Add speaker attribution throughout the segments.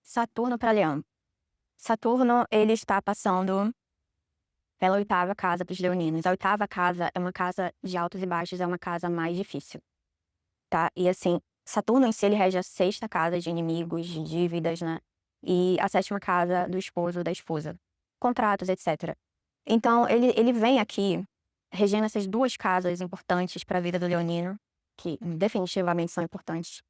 Speaker 1: Saturno para Leão. Saturno, ele está passando pela oitava casa para os leoninos. A oitava casa é uma casa de altos e baixos, é uma casa mais difícil, tá? E assim, Saturno em si, ele rege a sexta casa de inimigos, de dívidas, né? E a sétima casa do esposo, da esposa. Contratos, etc. Então, ele vem aqui regendo essas duas casas importantes para a vida do leonino, que definitivamente são importantes.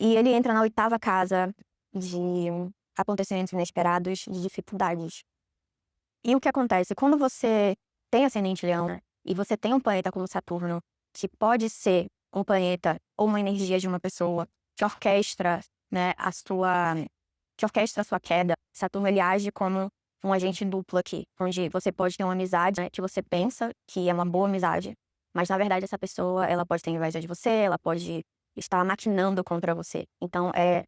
Speaker 1: E ele entra na oitava casa de acontecimentos inesperados, de dificuldades. E o que acontece? Quando você tem ascendente leão, né, e você tem um planeta como Saturno, que pode ser um planeta ou uma energia de uma pessoa que orquestra, né, que orquestra a sua queda. Saturno, ele age como um agente duplo aqui, onde você pode ter uma amizade, né, que você pensa que é uma boa amizade, mas na verdade essa pessoa, ela pode ter inveja de você, ela pode estar maquinando contra você. Então é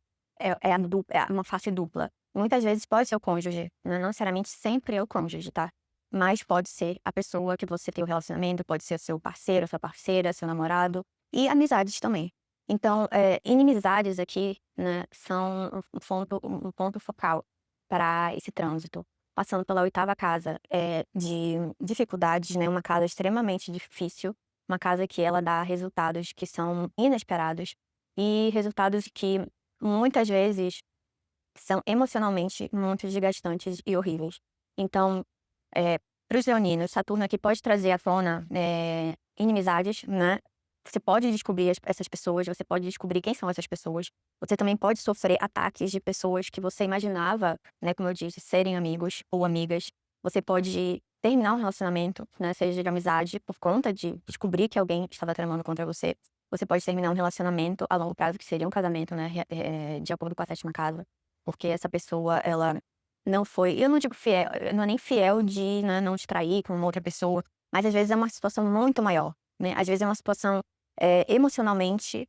Speaker 1: uma face dupla. Muitas vezes pode ser o cônjuge, não necessariamente sempre é o cônjuge, tá? Mas pode ser a pessoa que você tem o relacionamento, pode ser seu parceiro, sua parceira, seu namorado, e amizades também. Então, inimizades aqui, né, são um ponto focal para esse trânsito. Passando pela oitava casa, de dificuldades, né, uma casa extremamente difícil, uma casa que ela dá resultados que são inesperados e resultados que muitas vezes são emocionalmente muito desgastantes e horríveis. Então, para os leoninos, Saturno aqui pode trazer à tona, inimizades, né? Você pode descobrir essas pessoas, você pode descobrir quem são essas pessoas. Você também pode sofrer ataques de pessoas que você imaginava, né, como eu disse, serem amigos ou amigas. Você pode terminar um relacionamento, né, seja de amizade, por conta de descobrir que alguém estava tramando contra você. Você pode terminar um relacionamento a longo prazo, que seria um casamento, né, de acordo com a sétima casa. Porque essa pessoa, ela não foi, eu não digo fiel, não é nem fiel de, né, não te trair com uma outra pessoa, mas às vezes é uma situação muito maior, né? Às vezes é uma situação emocionalmente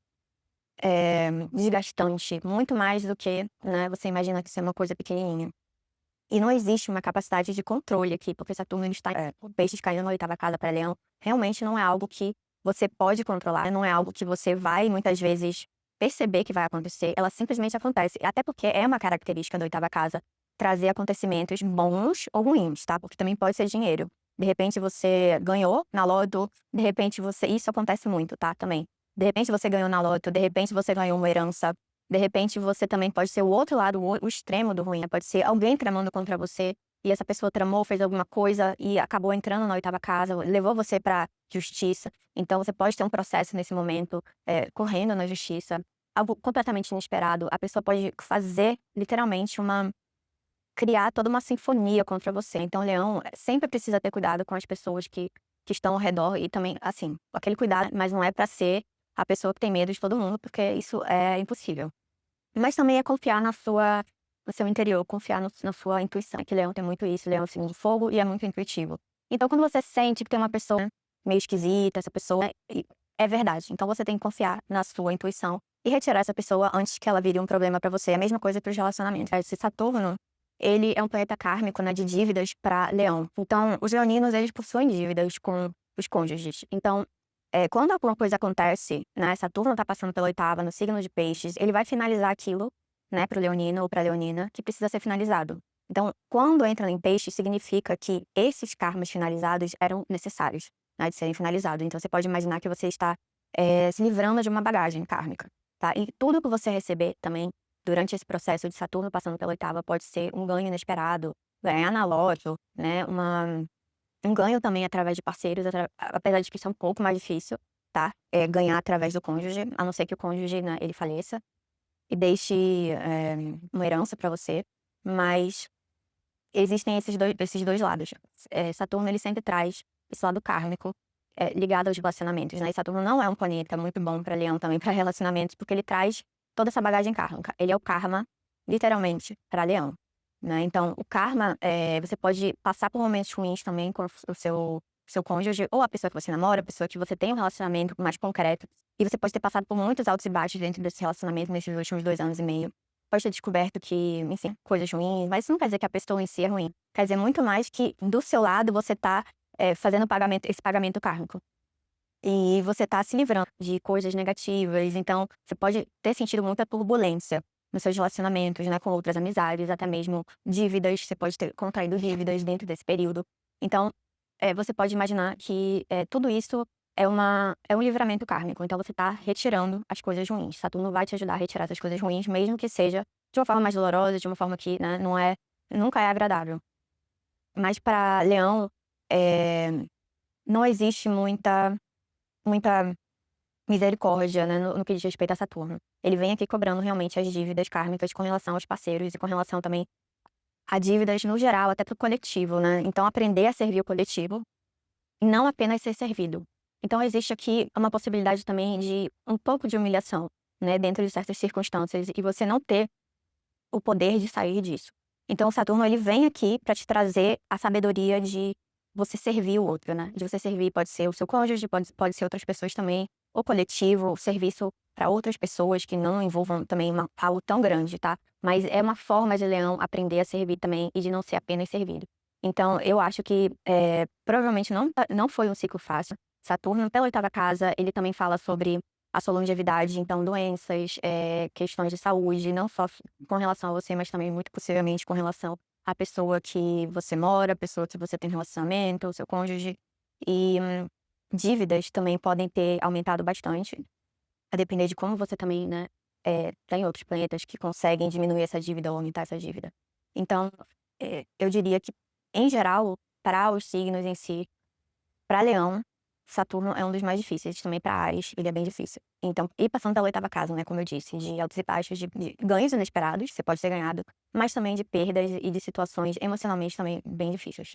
Speaker 1: desgastante, muito mais do que, né, você imagina que isso é uma coisa pequenininha. E não existe uma capacidade de controle aqui, porque Saturno ele está com peixes caindo na oitava casa para Leão. Realmente não é algo que você pode controlar, não é algo que você vai muitas vezes perceber que vai acontecer, ela simplesmente acontece. Até porque é uma característica da oitava casa trazer acontecimentos bons ou ruins, tá? Porque também pode ser dinheiro. De repente você ganhou na loto, de repente você. Isso acontece muito, tá? Também. De repente você ganhou na loto, de repente você ganhou uma herança. De repente, você também pode ser o outro lado, o extremo do ruim, né? Pode ser alguém tramando contra você, e essa pessoa tramou, fez alguma coisa e acabou entrando na oitava casa, levou você pra justiça. Então, você pode ter um processo nesse momento, correndo na justiça, algo completamente inesperado. A pessoa pode fazer, literalmente, criar toda uma sinfonia contra você. Então, Leão sempre precisa ter cuidado com as pessoas que estão ao redor e também, assim, aquele cuidado, mas não é pra ser a pessoa que tem medo de todo mundo, porque isso é impossível. Mas também é confiar no seu interior, confiar na sua intuição, que Leão tem muito isso, Leão é um signo de fogo e é muito intuitivo. Então quando você sente que tem uma pessoa meio esquisita, essa pessoa é verdade. Então você tem que confiar na sua intuição e retirar essa pessoa antes que ela vire um problema pra você. É a mesma coisa para os relacionamentos. Esse Saturno, ele é um planeta kármico, né, de dívidas pra Leão. Então os leoninos, eles possuem dívidas com os cônjuges. Então quando alguma coisa acontece, né, Saturno tá passando pela oitava no signo de peixes, ele vai finalizar aquilo, né, pro leonino ou pra leonina, que precisa ser finalizado. Então, quando entra em peixes, significa que esses karmas finalizados eram necessários, né, de serem finalizados. Então, você pode imaginar que você está se livrando de uma bagagem kármica, tá? E tudo que você receber também, durante esse processo de Saturno passando pela oitava, pode ser um ganho inesperado, ganhar na loto, né, um ganho também através de parceiros, apesar de que isso é um pouco mais difícil, tá? Ganhar através do cônjuge, a não ser que o cônjuge, né, ele faleça e deixe uma herança pra você, mas existem esses dois lados. Saturno, ele sempre traz esse lado kármico, ligado aos relacionamentos, né? E Saturno não é um planeta muito bom pra Leão também, pra relacionamentos, porque ele traz toda essa bagagem kármica. Ele é o karma, literalmente, pra Leão, né? Então, o karma, você pode passar por momentos ruins também com o seu cônjuge, ou a pessoa que você namora, a pessoa que você tem um relacionamento mais concreto, e você pode ter passado por muitos altos e baixos dentro desse relacionamento nesses últimos 2 anos e meio. Pode ter descoberto que, enfim, coisas ruins, mas isso não quer dizer que a pessoa em si é ruim. Quer dizer muito mais que, do seu lado, você tá fazendo esse pagamento kármico. E você tá se livrando de coisas negativas, então você pode ter sentido muita turbulência. nos seus relacionamentos, né, com outras amizades, até mesmo dívidas, você pode ter contraído dívidas dentro desse período. Então, você pode imaginar que, tudo isso é um livramento kármico, então você está retirando as coisas ruins. Saturno vai te ajudar a retirar essas coisas ruins, mesmo que seja de uma forma mais dolorosa, de uma forma que, né, nunca é agradável. Mas para Leão, eh, não existe muita misericórdia, né, no que diz respeito a Saturno. Ele vem aqui cobrando realmente as dívidas kármicas com relação aos parceiros e com relação também a dívidas no geral, até para o coletivo, né. Então aprender a servir o coletivo e não apenas ser servido. Então existe aqui uma possibilidade também de um pouco de humilhação, né, dentro de certas circunstâncias e você não ter o poder de sair disso. Então o Saturno ele vem aqui para te trazer a sabedoria de você servir o outro, né, de você servir, pode ser o seu cônjuge, pode ser outras pessoas também, o coletivo, o serviço para outras pessoas que não envolvam também algo tão grande, tá. Mas é uma forma de Leão aprender a servir também e de não ser apenas servido. Então eu acho que, provavelmente não foi um ciclo fácil. Saturno pela 8ª casa, ele também fala sobre a sua longevidade, então doenças, questões de saúde, não só com relação a você, mas também muito possivelmente com relação à pessoa que você mora, a pessoa que você tem relacionamento, o seu cônjuge. E dívidas também podem ter aumentado bastante, a depender de como você também, né, tem outros planetas que conseguem diminuir essa dívida ou aumentar essa dívida. Então, eu diria que, em geral, para os signos em si, para Leão, Saturno é um dos mais difíceis, também para Áries, ele é bem difícil. Então, e passando pela 8ª casa, né, como eu disse, de altos e baixos, de ganhos inesperados, você pode ter ganhado, mas também de perdas e de situações emocionalmente também bem difíceis.